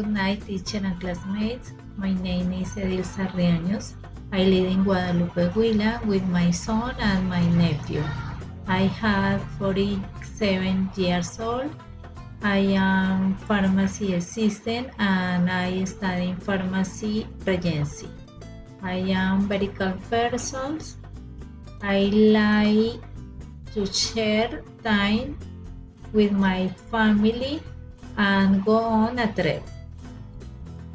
Good night, teacher and classmates. My name is Edilza Riaños. I live in Guadalupe, Huila with my son and my nephew. I have 47 years old. I am pharmacy assistant and I study pharmacy regency. I am very calm person. I like to share time with my family and go on a trip.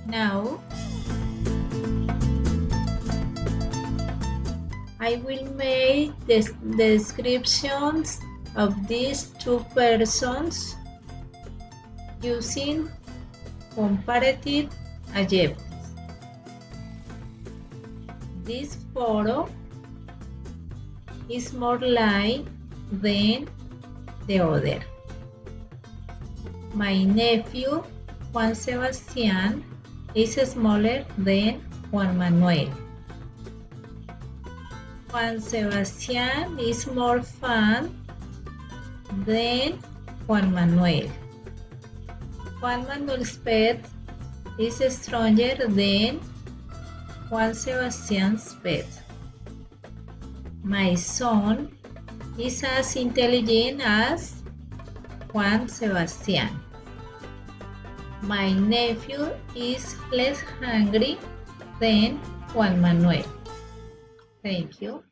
Now, I will make the descriptions of these two persons using comparative adjectives. This photo is more light than the other. My nephew, Juan Sebastián, is smaller than Juan Manuel. Juan Sebastián is more fun than Juan Manuel. Juan Manuel's pet is stronger than Juan Sebastián's pet. My son is as intelligent as Juan Sebastián. My nephew is less hungry than Juan Manuel. Thank you.